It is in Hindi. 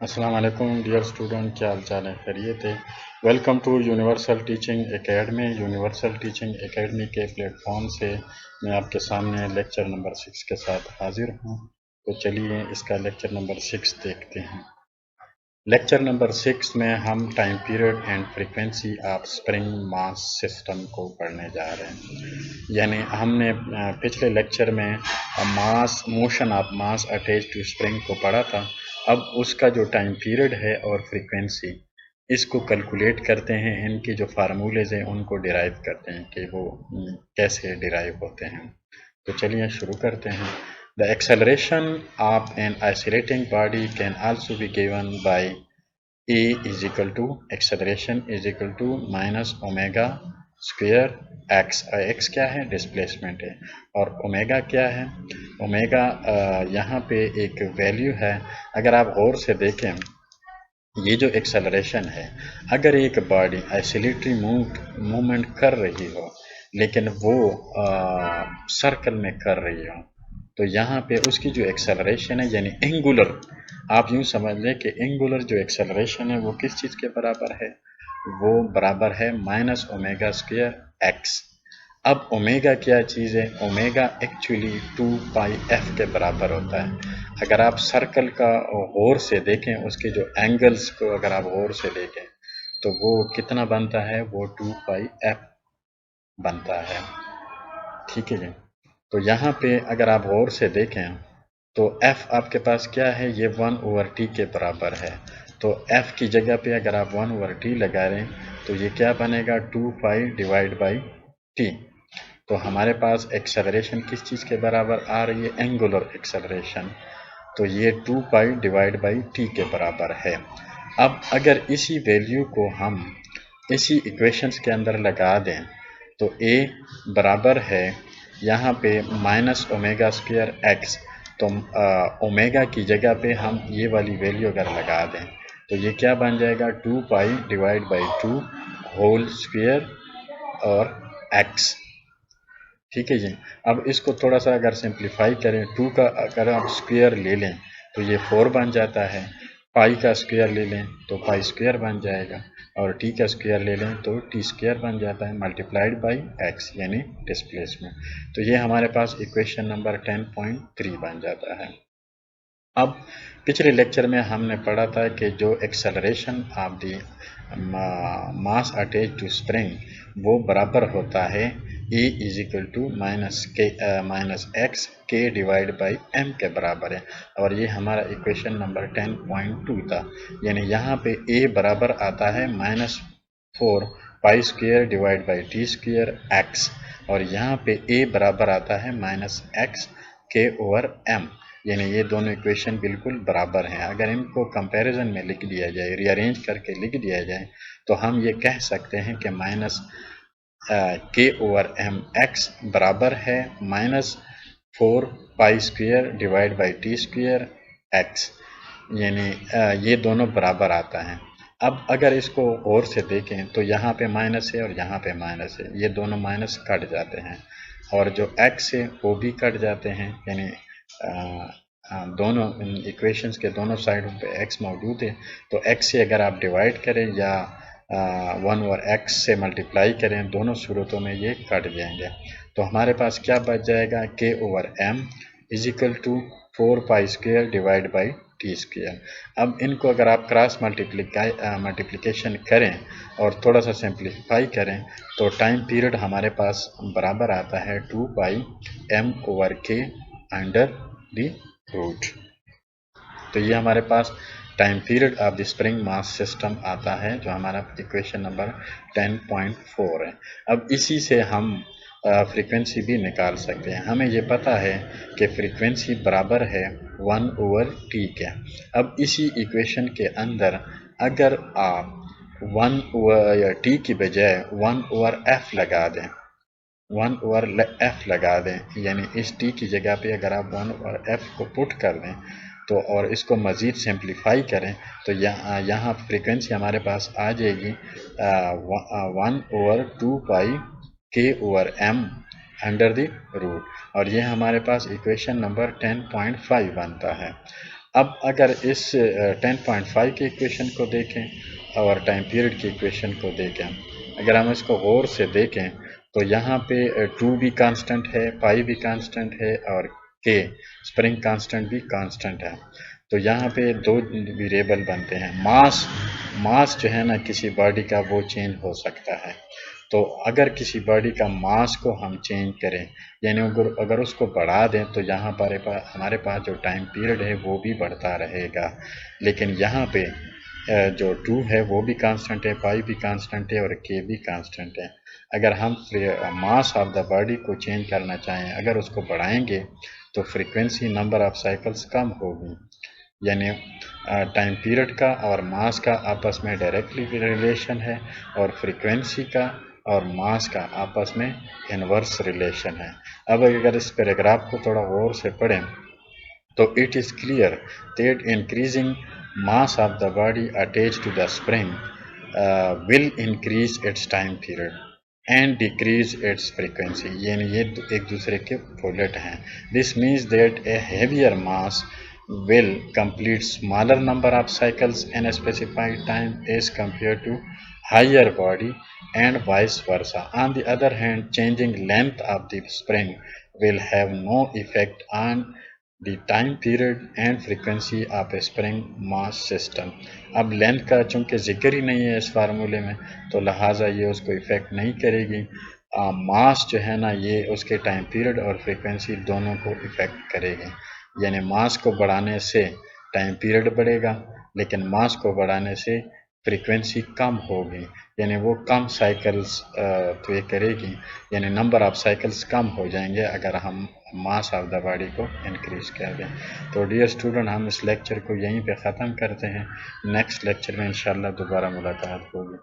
अस्सलाम वालेकुम डियर स्टूडेंट, क्या हाल चाल है? खैरियत है? Welcome to Universal Teaching Academy. Universal Teaching Academy के प्लेटफॉर्म से मैं आपके सामने लेक्चर नंबर 6 के साथ हाजिर हूँ। तो चलिए इसका लेक्चर नंबर 6 देखते हैं। लेक्चर नंबर 6 में हम time period and frequency of spring mass system को पढ़ने जा रहे हैं। यानी हमने पिछले लेक्चर में mass motion of mass attach to spring को पढ़ा था। अब उसका जो टाइम पीरियड है और फ्रीक्वेंसी, इसको कैलकुलेट करते हैं। इनके जो फार्मूलेज हैं उनको डिराइव करते हैं कि वो कैसे डिराइव होते हैं। तो चलिए शुरू करते हैं। The acceleration of an oscillating body can also be given by A is equal to acceleration is equal to minus omega square x। x क्या है? डिस्प्लेसमेंट है। और ओमेगा क्या है? ओमेगा यहाँ पे एक वैल्यू है। अगर आप गौर से देखें, ये जो एक्सेलरेशन है, अगर एक बॉडी ऑसिलेटरी मूवमेंट कर रही हो लेकिन वो सर्कल में कर रही हो, तो यहाँ पे उसकी जो एक्सेलरेशन है यानी एंगुलर, आप यूँ समझ लें कि एंगुलर जो एक्सेलरेशन है वो किस चीज़ के बराबर है? वो बराबर है माइनस ओमेगा स्क्वायर एक्स। अब ओमेगा क्या चीज़ है? ओमेगा एक्चुअली 2 पाई एफ के बराबर होता है। अगर आप सर्कल का गौर से देखें, उसके जो एंगल्स को अगर आप गौर से देखें तो वो कितना बनता है? वो 2 पाई एफ बनता है। ठीक है जी। तो यहाँ पे अगर आप गौर से देखें तो f आपके पास क्या है? ये 1/t के बराबर है। तो f की जगह पे अगर आप 1/t लगा रहे हैं तो ये क्या बनेगा? 2 पाई डिवाइड बाई t। तो हमारे पास एक्सेलरेशन किस चीज़ के बराबर आ रही है? Angular acceleration. तो ये 2 पाई डिवाइड बाई t के बराबर है। अब अगर इसी वैल्यू को हम इसी इक्वेशंस के अंदर लगा दें तो a बराबर है यहाँ पे माइनस ओमेगा स्क्वायर एक्स। तो ओमेगा की जगह पे हम ये वाली वैल्यू अगर लगा दें तो ये क्या बन जाएगा? 2 pi divide by 2 whole square और x। ठीक है जी। अब इसको थोड़ा सा अगर सिंप्लीफाई करें, 2 का अगर आप स्क्वायर ले लें तो ये 4 बन जाता है। पाई का स्क्वायर ले लें तो पाई स्क्वायर बन जाएगा, और टी का स्क्वायर ले लें तो टी स्क्वायर बन जाता है, मल्टीप्लाइड बाई एक्स यानी डिस्प्लेसमेंट। तो ये हमारे पास इक्वेशन नंबर 10.3 बन जाता है। अब पिछले लेक्चर में हमने पढ़ा था कि जो acceleration of the mass attach to spring वो बराबर होता है E is equal to minus X के डिवाइड बाई एम के बराबर है। और ये हमारा इक्वेशन नंबर 10.2 था। यानी यहाँ पे A बराबर आता है -4 pi square divide by T square x, और यहाँ पे A बराबर आता है -x के ओवर m। यानी ये दोनों इक्वेशन बिल्कुल बराबर हैं। अगर इनको कंपैरिजन में लिख दिया जाए, रीअरेंज करके लिख दिया जाए, तो हम ये कह सकते हैं कि माइनस के ओवर एम एक्स बराबर है -4 pi square divide by T square x. यानी ये दोनों बराबर आता है। अब अगर इसको और से देखें तो यहाँ पे माइनस है और यहाँ पे माइनस है, ये दोनों माइनस कट जाते हैं, और जो x है वो भी कट जाते हैं। यानी दोनों इक्वेशंस के दोनों साइडों पे x मौजूद है। तो x से अगर आप डिवाइड करें या 1/x से मल्टीप्लाई करें, दोनों सूरतों में ये कट जाएंगे। तो हमारे पास क्या बच जाएगा? k over m is equal to 4 pi square divide by T square. अब इनको अगर आप क्रॉस मल्टीप्लिकेशन करें और थोड़ा सा सिंप्लीफाई करें तो टाइम पीरियड हमारे पास बराबर आता है 2 pi m over k under the root. तो ये हमारे पास time period of the spring mass system आता है, जो हमारा इक्वेशन नंबर 10.4 है। अब इसी से हम फ्रीक्वेंसी भी निकाल सकते हैं। हमें ये पता है कि फ्रीक्वेंसी बराबर है 1/t के। अब इसी इक्वेशन के अंदर अगर आप 1/t की बजाय 1/f लगा दें, 1/f लगा दें, यानी इस t की जगह पे अगर आप 1/f को पुट कर दें तो और इसको मज़ीद सिंप्लीफाई करें तो यहाँ फ्रीक्वेंसी हमारे पास आ जाएगी 1/2 pi k over m under the root, और ये हमारे पास इक्वेशन नंबर 10.5 बनता है। अब अगर इस 10.5 की इक्वेशन को देखें और टाइम पीरियड की इक्वेशन को देखें, अगर हम इसको गौर से देखें तो यहाँ पे 2 भी कांस्टेंट है, पाई भी कांस्टेंट है और के स्प्रिंग कांस्टेंट भी कांस्टेंट है। तो यहाँ पे दो वेरिएबल बनते हैं। मास जो है ना किसी बॉडी का वो चेंज हो सकता है। तो अगर किसी बॉडी का मास को हम चेंज करें, यानी अगर उसको बढ़ा दें तो यहाँ पर हमारे पास जो टाइम पीरियड है वो भी बढ़ता रहेगा। लेकिन यहाँ पे जो 2 है वो भी कांस्टेंट है, पाई भी कांस्टेंट है और के भी कांस्टेंट है। अगर हम मास ऑफ द बॉडी को चेंज करना चाहें, अगर उसको बढ़ाएंगे तो फ्रीक्वेंसी नंबर ऑफ साइकिल्स कम होगी। यानी टाइम पीरियड का और मास का आपस में डायरेक्टली रिलेशन है और फ्रीक्वेंसी का और मास का आपस में इनवर्स रिलेशन है। अब अगर इस पैराग्राफ को थोड़ा गौर से पढ़ें तो it is clear that increasing mass of the body attached to the spring will increase its time period and decrease its frequency, यानी ये एक दूसरे के उलट हैं। This means that a heavier mass will complete smaller number of cycles in a specified time as compared to higher body and vice versa. On the other hand, changing length of the spring will have no effect on the time period and frequency of a spring mass system. अब लेंथ का चूंकि जिक्र ही नहीं है इस फार्मूले में तो लिहाजा ये उसको इफ़ेक्ट नहीं करेगी। मास जो है ना ये उसके टाइम पीरियड और फ्रीक्वेंसी दोनों को इफ़ेक्ट करेगी। यानी मास को बढ़ाने से टाइम पीरियड बढ़ेगा, लेकिन मास को बढ़ाने से फ्रीक्वेंसी कम होगी, यानी वो कम साइकिल्स प्ले करेगी, यानी नंबर ऑफ साइकिल्स कम हो जाएंगे अगर हम मास ऑफ द बॉडी को इंक्रीज कर दें। तो डियर स्टूडेंट, हम इस लेक्चर को यहीं पे ख़त्म करते हैं। नेक्स्ट लेक्चर में इंशाल्लाह दोबारा मुलाकात होगी।